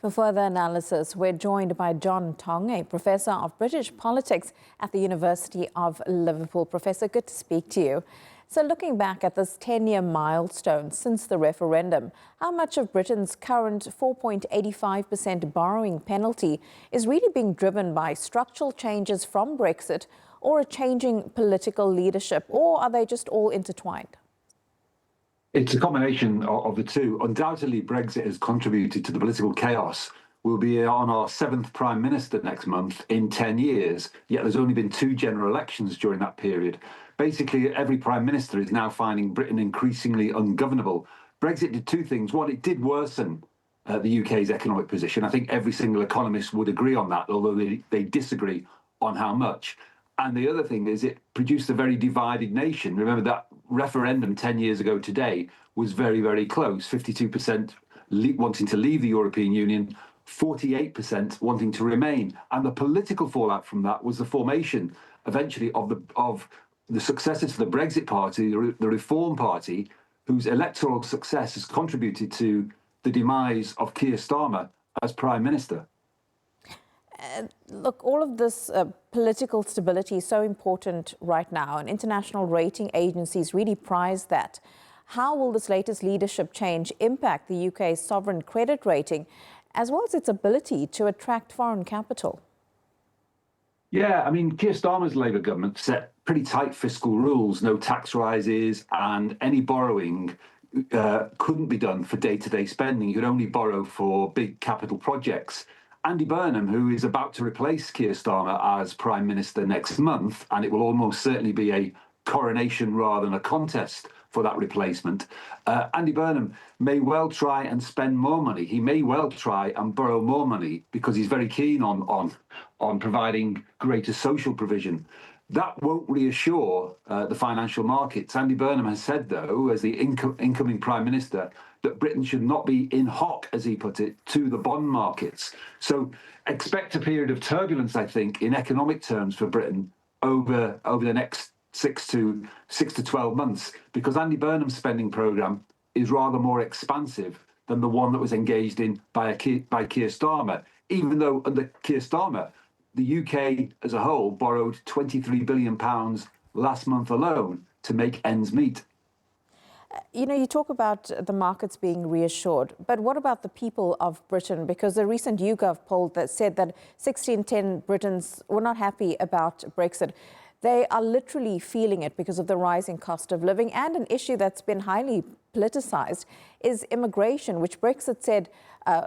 For further analysis, we're joined by Jon Tonge, a professor of British politics at the University of Liverpool. Professor, good to speak to you. So looking back at this 10-year milestone since the referendum, how much of Britain's current 4.85% borrowing penalty is really being driven by structural changes from Brexit or a changing political leadership, or are they just all intertwined? It's a combination of the two. Undoubtedly, Brexit has contributed to the political chaos. We'll be on our 7th Prime Minister next month in 10 years, yet there's only been 2 general elections during that period. Basically, every Prime Minister is now finding Britain increasingly ungovernable. Brexit did 2 things. One, it did worsen the UK's economic position. I think every single economist would agree on that, although they disagree on how much. And the other thing is it produced a very divided nation. Remember that referendum 10 years ago today was very, very close. 52% wanting to leave the European Union, 48% wanting to remain. And the political fallout from that was the formation eventually of the successor to the Brexit Party, the Reform Party, whose electoral success has contributed to the demise of Keir Starmer as Prime Minister. Look, all of this political stability is so important right now, and international rating agencies really prize that. How will this latest leadership change impact the UK's sovereign credit rating, as well as its ability to attract foreign capital? Yeah, I mean, Keir Starmer's Labour government set pretty tight fiscal rules, no tax rises, and any borrowing couldn't be done for day-to-day spending. You could only borrow for big capital projects. Andy Burnham, who is about to replace Keir Starmer as Prime Minister next month, and it will almost certainly be a coronation rather than a contest for that replacement, Andy Burnham may well try and spend more money. He may well try and borrow more money because he's very keen on providing greater social provision. That won't reassure the financial markets. Andy Burnham has said, though, as the incoming Prime Minister, that Britain should not be in hock, as he put it, to the bond markets. So expect a period of turbulence, I think, in economic terms for Britain over the next 6 to 12 months, because Andy Burnham's spending programme is rather more expansive than the one that was engaged in by Keir Starmer, even though under Keir Starmer, the UK as a whole borrowed £23 billion last month alone to make ends meet. You know, you talk about the markets being reassured, but what about the people of Britain? Because the recent YouGov poll that said that 16 Britons were not happy about Brexit. They are literally feeling it because of the rising cost of living, and an issue that's been highly politicised is immigration, which Brexit said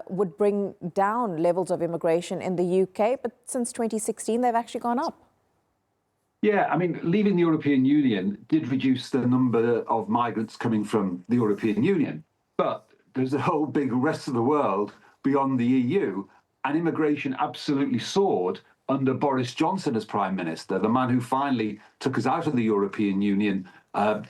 would bring down levels of immigration in the UK, but since 2016 they've actually gone up. Yeah, I mean, leaving the European Union did reduce the number of migrants coming from the European Union, but there's a whole big rest of the world beyond the EU, and immigration absolutely soared under Boris Johnson as Prime Minister, the man who finally took us out of the European Union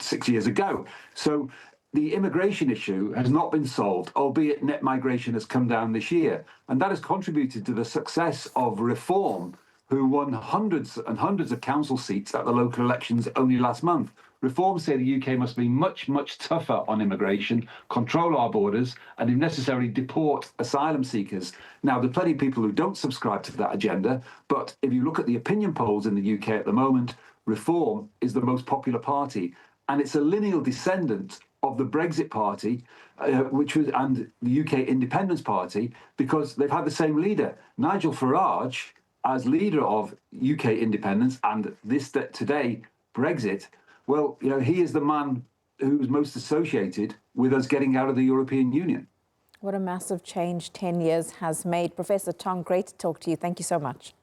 6 years ago. So the immigration issue has not been solved, albeit net migration has come down this year. And that has contributed to the success of Reform, who won hundreds and hundreds of council seats at the local elections only last month. Reform say the UK must be much, much tougher on immigration, control our borders, and if necessary, deport asylum seekers. Now, there are plenty of people who don't subscribe to that agenda, but if you look at the opinion polls in the UK at the moment, Reform is the most popular party, and it's a lineal descendant of the Brexit Party, and the UK Independence Party, because they've had the same leader. Nigel Farage, as leader of UK independence and this today, Brexit, well, you know, he is the man who's most associated with us getting out of the European Union. What a massive change 10 years has made. Professor Tonge, great to talk to you. Thank you so much.